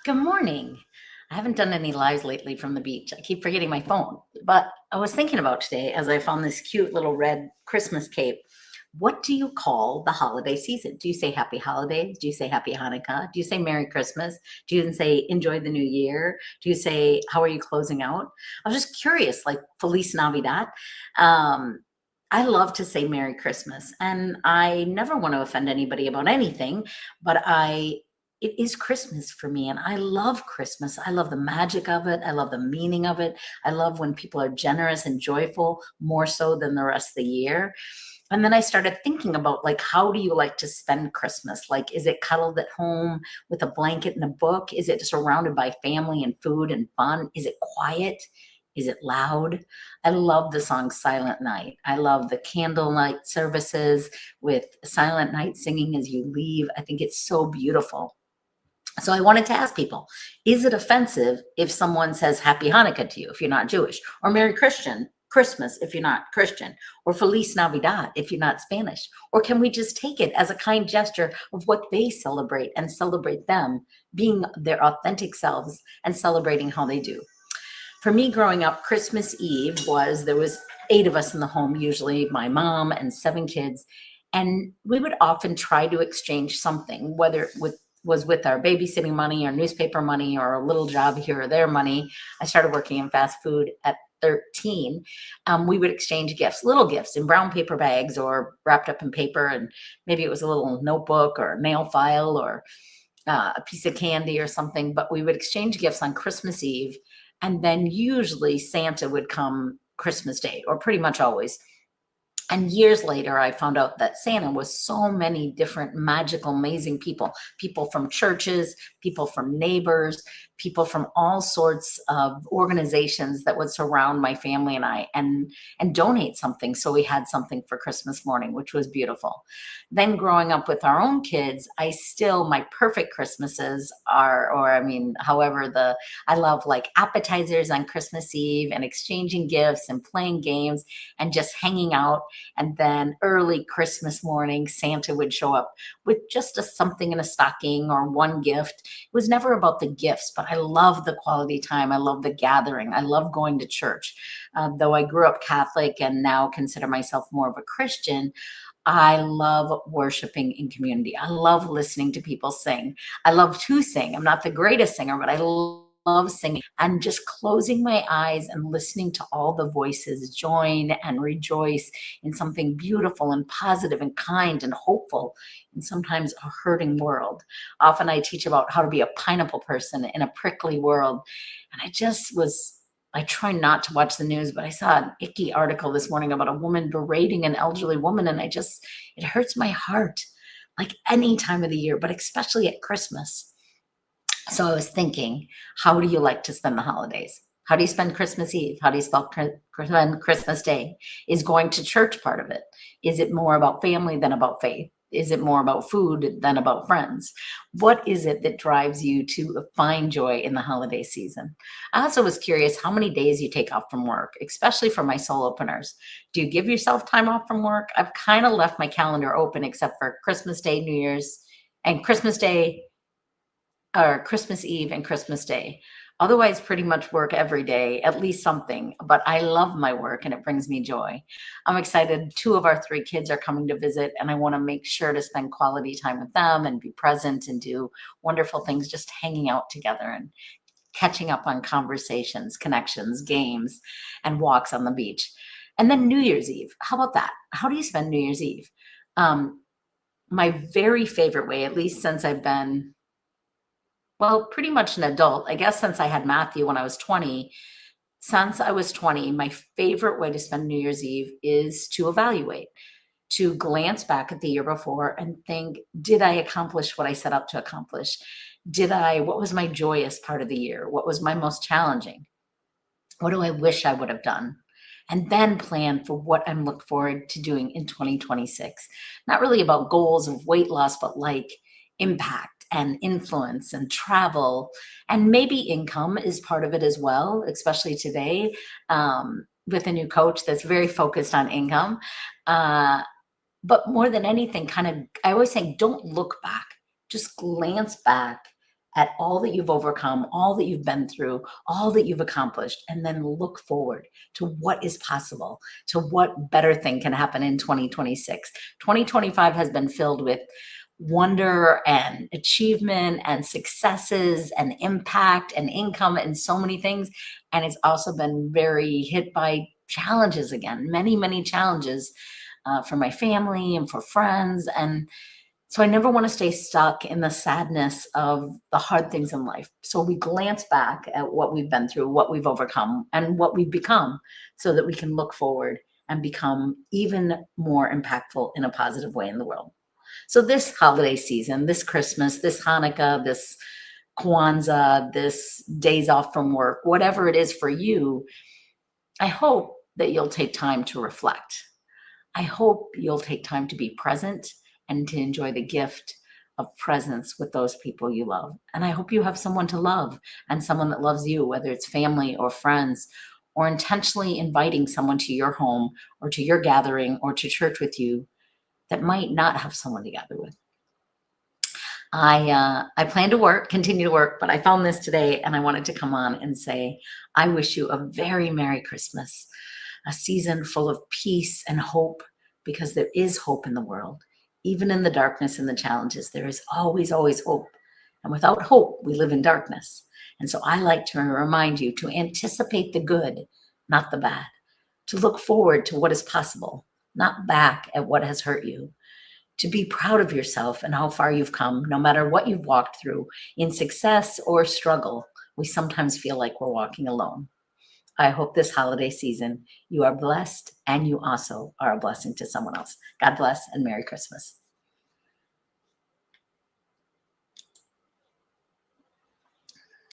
Good morning. I haven't done any lives lately from the beach. I keep forgetting my phone. But I was thinking about today as I found this cute little red Christmas cape. What do you call the holiday season? Do you say happy holidays? Do you say happy Hanukkah? Do you say Merry Christmas? Do you even say enjoy the new year? Do you say how are you closing out? I was just curious, like Feliz Navidad. Um, I love to say Merry Christmas, and I never want to offend anybody about anything, but it is Christmas for me, and I love Christmas. I love the magic of it. I love the meaning of it. I love when people are generous and joyful more so than the rest of the year. And then I started thinking about, like, how do you like to spend Christmas? Like, is it cuddled at home with a blanket and a book? Is it surrounded by family and food and fun? Is it quiet? Is it loud? I love the song Silent Night. I love the candlelight services with Silent Night singing as you leave. I think it's so beautiful. So I wanted to ask people, is it offensive if someone says Happy Hanukkah to you if you're not Jewish, or Merry Christian Christmas if you're not Christian, or Feliz Navidad if you're not Spanish? Or can we just take it as a kind gesture of what they celebrate and celebrate them being their authentic selves and celebrating how they do? For me, growing up, Christmas Eve there was 8 of us in the home, usually my mom and 7 kids, and we would often try to exchange something, whether was with our babysitting money or newspaper money or a little job here or there money. I started working in fast food at 13. We would exchange gifts, little gifts in brown paper bags or wrapped up in paper, and maybe it was a little notebook or a nail file or a piece of candy or something, but we would exchange gifts on Christmas Eve. And then usually Santa would come Christmas Day, or pretty much always. And years later, I found out that Santa was so many different magical, amazing people from churches, people from neighbors, people from all sorts of organizations that would surround my family and I and donate something. So we had something for Christmas morning, which was beautiful. Then growing up with our own kids, my perfect Christmases are, or I mean, I love like appetizers on Christmas Eve and exchanging gifts and playing games and just hanging out. And then early Christmas morning, Santa would show up with just something in a stocking or one gift. It was never about the gifts, but I love the quality time. I love the gathering. I love going to church. Though I grew up Catholic and now consider myself more of a Christian, I love worshiping in community. I love listening to people sing. I love to sing. I'm not the greatest singer, but I love singing and just closing my eyes and listening to all the voices join and rejoice in something beautiful and positive and kind and hopeful in sometimes a hurting world. Often I teach about how to be a pineapple person in a prickly world. And I try not to watch the news, but I saw an icky article this morning about a woman berating an elderly woman, and it hurts my heart, like any time of the year, but especially at Christmas. So I was thinking, how do you like to spend the holidays? How do you spend Christmas Eve? How do you spend Christmas Day? Is going to church part of it? Is it more about family than about faith? Is it more about food than about friends? What is it that drives you to find joy in the holiday season? I also was curious how many days you take off from work, especially for my soul openers. Do you give yourself time off from work? I've kind of left my calendar open except for Christmas Day, New Year's, and Christmas Day, or Christmas Eve and Christmas Day. Otherwise, pretty much work every day, at least something. But I love my work and it brings me joy. I'm excited. 2 of our 3 kids are coming to visit, and I want to make sure to spend quality time with them and be present and do wonderful things, just hanging out together and catching up on conversations, connections, games, and walks on the beach. And then New Year's Eve. How about that? How do you spend New Year's Eve? My very favorite way, at least since I've been pretty much an adult, I guess since I had Matthew when I was 20, since I was 20, my favorite way to spend New Year's Eve is to evaluate, to glance back at the year before and think, did I accomplish what I set out to accomplish? What was my joyous part of the year? What was my most challenging? What do I wish I would have done? And then plan for what I'm looking forward to doing in 2026. Not really about goals of weight loss, but like impact and influence and travel, and maybe income is part of it as well, especially today, with a new coach that's very focused on income. But more than anything, I always say, don't look back, just glance back at all that you've overcome, all that you've been through, all that you've accomplished, and then look forward to what is possible, to what better thing can happen in 2026. 2025 has been filled with wonder and achievement and successes and impact and income and so many things. And it's also been very hit by challenges again, many, many challenges for my family and for friends. And so I never want to stay stuck in the sadness of the hard things in life. So we glance back at what we've been through, what we've overcome, and what we've become so that we can look forward and become even more impactful in a positive way in the world. So this holiday season, this Christmas, this Hanukkah, this Kwanzaa, this days off from work, whatever it is for you, I hope that you'll take time to reflect. I hope you'll take time to be present and to enjoy the gift of presence with those people you love. And I hope you have someone to love and someone that loves you, whether it's family or friends, or intentionally inviting someone to your home or to your gathering or to church with you that might not have someone to gather with. I plan to continue to work, but I found this today and I wanted to come on and say, I wish you a very Merry Christmas, a season full of peace and hope, because there is hope in the world. Even in the darkness and the challenges, there is always, always hope. And without hope, we live in darkness. And so I like to remind you to anticipate the good, not the bad, to look forward to what is possible, not back at what has hurt you, to be proud of yourself and how far you've come, no matter what you've walked through in success or struggle. We sometimes feel like we're walking alone. I hope this holiday season you are blessed and you also are a blessing to someone else. God bless and Merry Christmas.